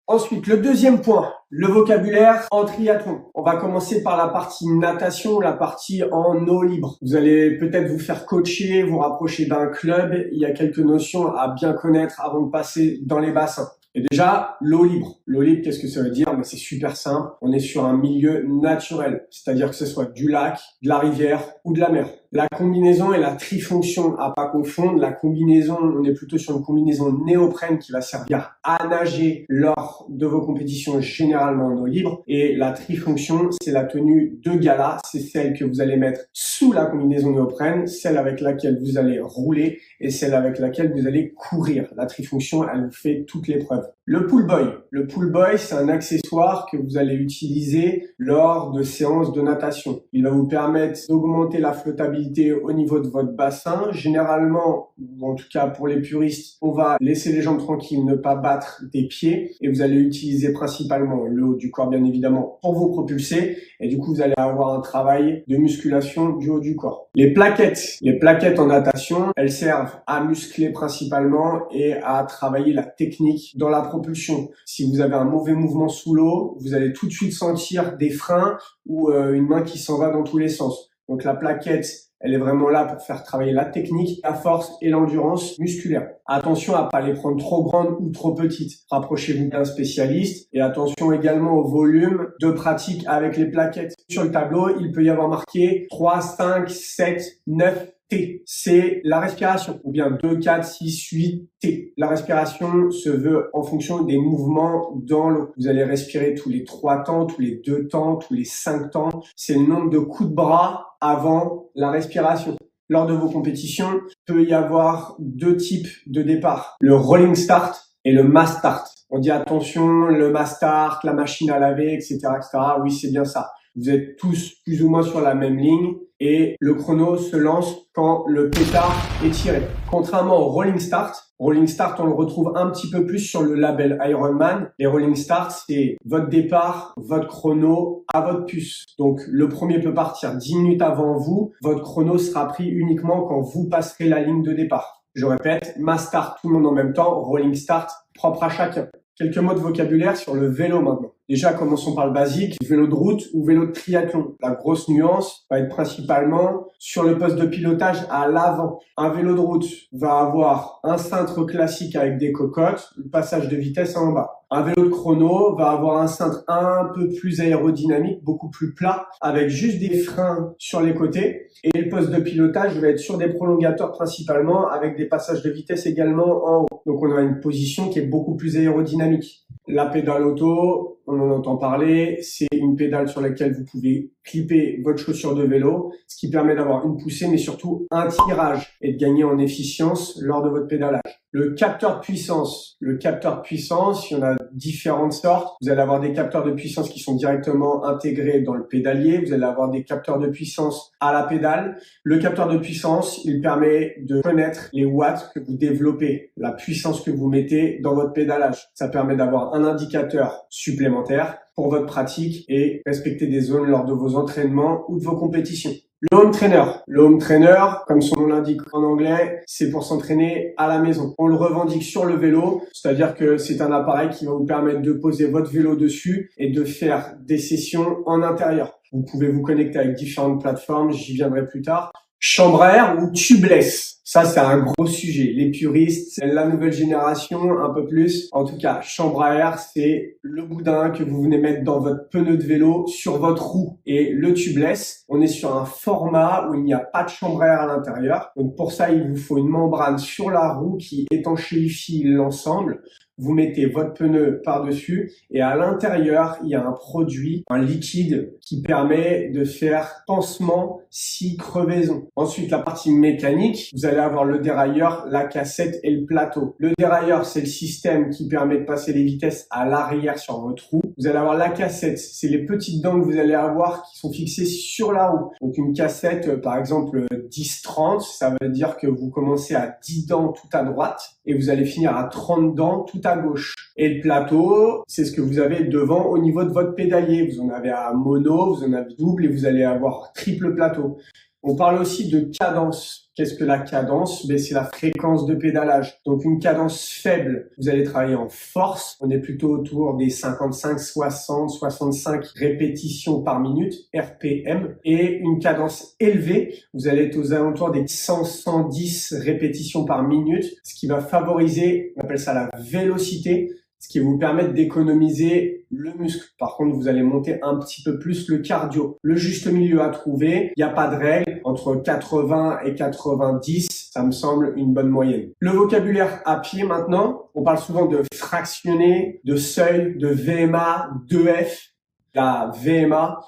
Ensuite, le deuxième point, le vocabulaire en triathlon. On va commencer par la partie natation, la partie en eau libre. Vous allez peut-être vous faire coacher, vous rapprocher d'un club. Il y a quelques notions à bien connaître avant de passer dans les bassins. Et déjà, l'eau libre. L'eau libre, qu'est-ce que ça veut dire? C'est super simple. On est sur un milieu naturel, c'est-à-dire que ce soit du lac, de la rivière ou de la mer. La combinaison et la trifonction à pas confondre. La combinaison, on est plutôt sur une combinaison néoprène qui va servir à nager lors de vos compétitions généralement en eau libre. Et la trifonction, c'est la tenue de gala. C'est celle que vous allez mettre sous la combinaison néoprène, celle avec laquelle vous allez rouler et celle avec laquelle vous allez courir. La trifonction, elle vous fait toute l'épreuve. Le pull boy. Le pull boy, c'est un accessoire que vous allez utiliser lors de séances de natation. Il va vous permettre d'augmenter la flottabilité au niveau de votre bassin. Généralement, ou en tout cas pour les puristes, on va laisser les jambes tranquilles, ne pas battre des pieds et vous allez utiliser principalement le haut du corps, bien évidemment, pour vous propulser et du coup, vous allez avoir un travail de musculation du haut du corps. Les plaquettes en natation, elles servent à muscler principalement et à travailler la technique dans la propulsion. Si vous avez un mauvais mouvement sous l'eau, vous allez tout de suite sentir des freins ou une main qui s'en va dans tous les sens. Donc la plaquette, elle est vraiment là pour faire travailler la technique, la force et l'endurance musculaire. Attention à pas les prendre trop grandes ou trop petites. Rapprochez-vous d'un spécialiste et attention également au volume de pratique avec les plaquettes. Sur le tableau, il peut y avoir marqué 3, 5, 7, 9 T. C'est la respiration. Ou bien 2, 4, 6, 8 T. La respiration se veut en fonction des mouvements dans l'eau. Vous allez respirer tous les 3 temps, tous les 2 temps, tous les 5 temps. C'est le nombre de coups de bras avant la respiration. Lors de vos compétitions, il peut y avoir 2 types de départ. Le rolling start et le mass start. On dit attention, le mass start, la machine à laver, etc., etc. Oui, c'est bien ça. Vous êtes tous plus ou moins sur la même ligne et le chrono se lance quand le pétard est tiré. Contrairement au rolling start, on le retrouve un petit peu plus sur le label Ironman. Les rolling start, c'est votre départ, votre chrono à votre puce. Donc, le premier peut partir 10 minutes avant vous. Votre chrono sera pris uniquement quand vous passerez la ligne de départ. Je répète, mass start, tout le monde en même temps. Rolling start, propre à chacun. Quelques mots de vocabulaire sur le vélo maintenant. Déjà, commençons par le basique, vélo de route ou vélo de triathlon. La grosse nuance va être principalement sur le poste de pilotage à l'avant. Un vélo de route va avoir un cintre classique avec des cocottes, le passage de vitesse en bas. Un vélo de chrono va avoir un cintre un peu plus aérodynamique, beaucoup plus plat, avec juste des freins sur les côtés. Et le poste de pilotage va être sur des prolongateurs principalement, avec des passages de vitesse également en haut. Donc on a une position qui est beaucoup plus aérodynamique. La pédale auto, on en entend parler, c'est une pédale sur laquelle vous pouvez clipper votre chaussure de vélo, ce qui permet d'avoir une poussée, mais surtout un tirage et de gagner en efficience lors de votre pédalage. Le capteur de puissance, il y en a différentes sortes. Vous allez avoir des capteurs de puissance qui sont directement intégrés dans le pédalier. Vous allez avoir des capteurs de puissance à la pédale. Le capteur de puissance, il permet de connaître les watts que vous développez, la puissance que vous mettez dans votre pédalage. Ça permet d'avoir un indicateur supplémentaire pour votre pratique et respecter des zones lors de vos entraînements ou de vos compétitions. Le home trainer, comme son nom l'indique en anglais, c'est pour s'entraîner à la maison. On le revendique sur le vélo, c'est-à-dire que c'est un appareil qui va vous permettre de poser votre vélo dessus et de faire des sessions en intérieur. Vous pouvez vous connecter avec différentes plateformes, j'y viendrai plus tard. Chambre à air ou tubeless, ça c'est un gros sujet. Les puristes, c'est la nouvelle génération, un peu plus. En tout cas, chambre à air, c'est le boudin que vous venez mettre dans votre pneu de vélo sur votre roue. Et le tubeless, on est sur un format où il n'y a pas de chambre à air à l'intérieur. Donc pour ça, il vous faut une membrane sur la roue qui étanchéifie l'ensemble. Vous mettez votre pneu par-dessus et à l'intérieur, il y a un produit, un liquide qui permet de faire pansement si crevaison. Ensuite, la partie mécanique, vous allez avoir le dérailleur, la cassette et le plateau. Le dérailleur, c'est le système qui permet de passer les vitesses à l'arrière sur votre roue. Vous allez avoir la cassette, c'est les petites dents que vous allez avoir qui sont fixées sur la roue. Donc une cassette, par exemple 10-30, ça veut dire que vous commencez à 10 dents tout à droite et vous allez finir à 30 dents tout à gauche. Et le plateau, c'est ce que vous avez devant au niveau de votre pédalier. Vous en avez un mono, vous en avez double et vous allez avoir triple plateau. On parle aussi de cadence. Qu'est-ce que la cadence? Ben, c'est la fréquence de pédalage. Donc une cadence faible, vous allez travailler en force. On est plutôt autour des 55, 60, 65 répétitions par minute, RPM. Et une cadence élevée, vous allez être aux alentours des 100, 110 répétitions par minute, ce qui va favoriser, on appelle ça la vélocité, ce qui va vous permettre d'économiser le muscle. Par contre, vous allez monter un petit peu plus le cardio. Le juste milieu à trouver, il n'y a pas de règle. Entre 80 et 90, ça me semble une bonne moyenne. Le vocabulaire à pied maintenant, on parle souvent de fractionné, de seuil, de VMA, d'EF. La VMA,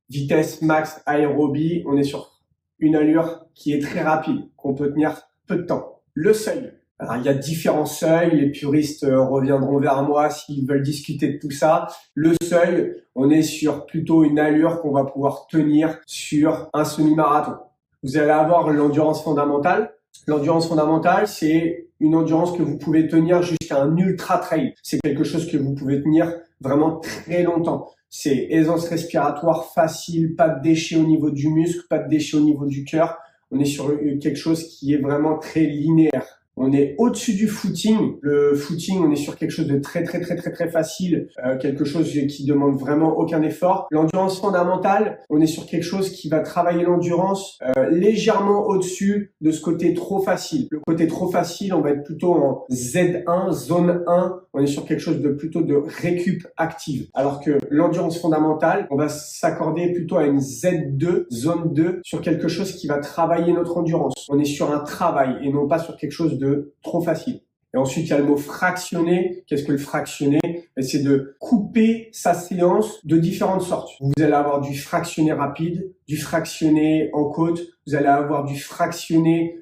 vitesse max aérobie, on est sur une allure qui est très rapide, qu'on peut tenir peu de temps. Le seuil. Alors, il y a différents seuils, les puristes reviendront vers moi s'ils veulent discuter de tout ça. Le seuil, on est sur plutôt une allure qu'on va pouvoir tenir sur un semi-marathon. Vous allez avoir l'endurance fondamentale. L'endurance fondamentale, c'est une endurance que vous pouvez tenir jusqu'à un ultra trail. C'est quelque chose que vous pouvez tenir vraiment très longtemps. C'est aisance respiratoire facile, pas de déchets au niveau du muscle, pas de déchets au niveau du cœur. On est sur quelque chose qui est vraiment très linéaire. On est au-dessus du footing. Le footing, on est sur quelque chose de très facile, quelque chose qui demande vraiment aucun effort. L'endurance fondamentale, on est sur quelque chose qui va travailler l'endurance légèrement au-dessus de ce côté trop facile. Le côté trop facile, on va être plutôt en Z1, zone 1. On est sur quelque chose de plutôt de récup active. Alors que l'endurance fondamentale, on va s'accorder plutôt à une Z2, zone 2, sur quelque chose qui va travailler notre endurance. On est sur un travail et non pas sur quelque chose de trop facile. Et ensuite, il y a le mot fractionner. Qu'est-ce que le fractionner? C'est de couper sa séance de différentes sortes. Vous allez avoir du fractionné rapide, du fractionné en côte, vous allez avoir du fractionné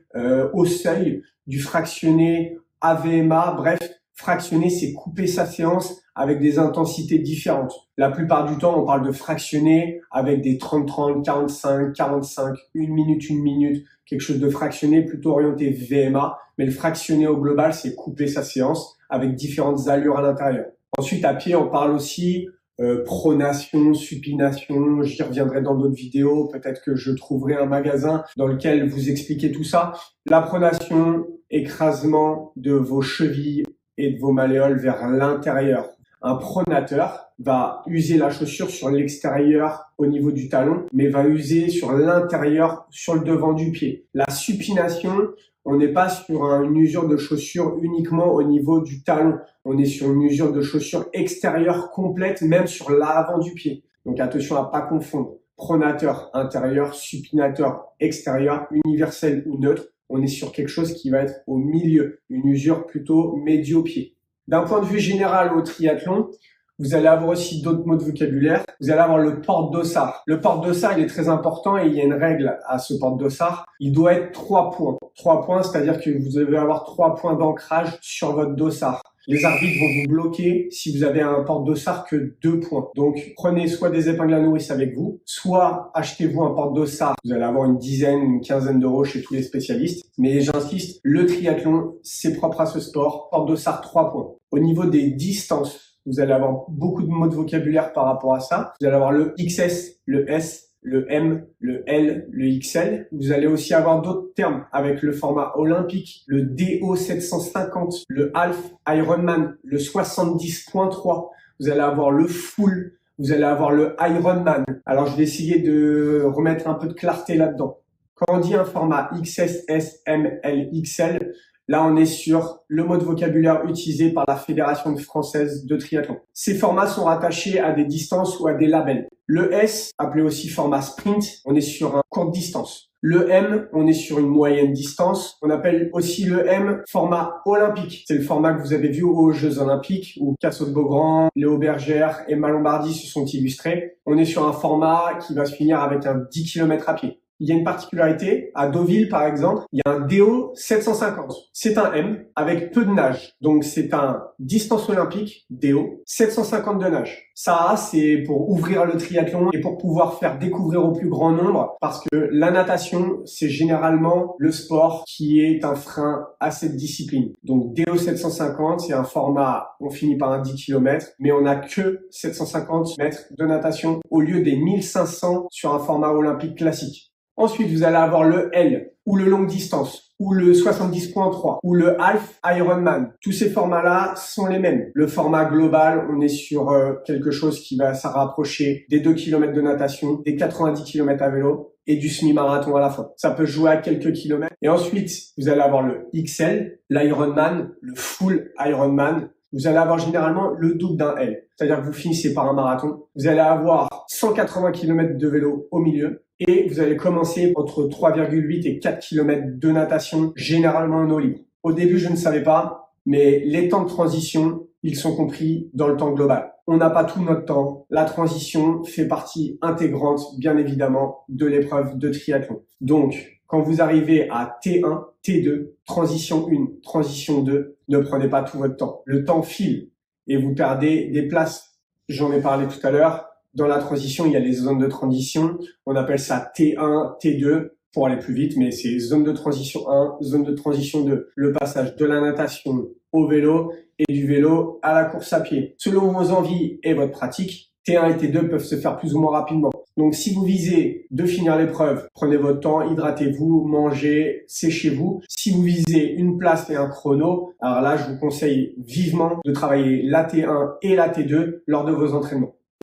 au seuil, du fractionné AVMA, bref. Fractionner, c'est couper sa séance avec des intensités différentes. La plupart du temps, on parle de fractionner avec des 30-30, 45-45, une minute, quelque chose de fractionné plutôt orienté VMA. Mais le fractionné au global, c'est couper sa séance avec différentes allures à l'intérieur. Ensuite, à pied, on parle aussi pronation, supination. J'y reviendrai dans d'autres vidéos. Peut-être que je trouverai un magasin dans lequel vous expliquez tout ça. La pronation, écrasement de vos chevilles et de vos malléoles vers l'intérieur. Un pronateur va user la chaussure sur l'extérieur au niveau du talon, mais va user sur l'intérieur, sur le devant du pied. La supination, on n'est pas sur une usure de chaussure uniquement au niveau du talon. On est sur une usure de chaussure extérieure complète, même sur l'avant du pied. Donc attention à pas confondre. Pronateur intérieur, supinateur extérieur, universel ou neutre. On est sur quelque chose qui va être au milieu, une usure plutôt médio-pied. D'un point de vue général au triathlon, vous allez avoir aussi d'autres mots de vocabulaire. Vous allez avoir le porte-dossard. Le porte-dossard, il est très important et il y a une règle à ce porte-dossard. Il doit être 3 points. 3 points, c'est-à-dire que vous devez avoir 3 points d'ancrage sur votre dossard. Les arbitres vont vous bloquer si vous avez un porte-dossard que 2 points. Donc, prenez soit des épingles à nourrice avec vous, soit achetez-vous un porte-dossard. Vous allez avoir une dizaine, une quinzaine d'euros chez tous les spécialistes. Mais j'insiste, le triathlon, c'est propre à ce sport. Porte-dossard, 3 points. Au niveau des distances, vous allez avoir beaucoup de mots de vocabulaire par rapport à ça. Vous allez avoir le XS, le S, le M, le L, le XL. Vous allez aussi avoir d'autres termes avec le format olympique, le DO 750, le Half Ironman, le 70.3. Vous allez avoir le full, vous allez avoir le Ironman. Alors, je vais essayer de remettre un peu de clarté là-dedans. Quand on dit un format XS, S, M, L, XL, là, on est sur le mot de vocabulaire utilisé par la Fédération française de triathlon. Ces formats sont rattachés à des distances ou à des labels. Le S, appelé aussi format sprint, on est sur une courte distance. Le M, on est sur une moyenne distance. On appelle aussi le M format olympique. C'est le format que vous avez vu aux Jeux Olympiques où Cassel-Beaugrand, Léo Bergère et Malombardi se sont illustrés. On est sur un format qui va se finir avec un 10 km à pied. Il y a une particularité, à Deauville par exemple, il y a un DO 750. C'est un M avec peu de nage. Donc c'est un distance olympique DO 750 de nage. Ça, c'est pour ouvrir le triathlon et pour pouvoir faire découvrir au plus grand nombre parce que la natation, c'est généralement le sport qui est un frein à cette discipline. Donc DO 750, c'est un format, on finit par un 10 km, mais on n'a que 750 mètres de natation au lieu des 1500 sur un format olympique classique. Ensuite, vous allez avoir le L, ou le longue distance, ou le 70.3, ou le half Ironman. Tous ces formats-là sont les mêmes. Le format global, on est sur quelque chose qui va s'en rapprocher des 2 km de natation, des 90 km à vélo et du semi-marathon à la fin. Ça peut jouer à quelques kilomètres. Et ensuite, vous allez avoir le XL, l'Ironman, le full Ironman. Vous allez avoir généralement le double d'un L. C'est-à-dire que vous finissez par un marathon. Vous allez avoir 180 km de vélo au milieu. Et vous allez commencer entre 3,8 et 4 km de natation, généralement en eau libre. Au début, je ne savais pas, mais les temps de transition, ils sont compris dans le temps global. On n'a pas tout notre temps. La transition fait partie intégrante, bien évidemment, de l'épreuve de triathlon. Donc, quand vous arrivez à T1, T2, transition 1, transition 2, ne prenez pas tout votre temps. Le temps file et vous perdez des places. J'en ai parlé tout à l'heure. Dans la transition, il y a les zones de transition. On appelle ça T1, T2 pour aller plus vite, mais c'est zone de transition 1, zone de transition 2. Le passage de la natation au vélo et du vélo à la course à pied. Selon vos envies et votre pratique, T1 et T2 peuvent se faire plus ou moins rapidement. Donc, si vous visez de finir l'épreuve, prenez votre temps, hydratez-vous, mangez, séchez-vous. Si vous visez une place et un chrono, alors là, je vous conseille vivement de travailler la T1 et la T2 lors de vos entraînements.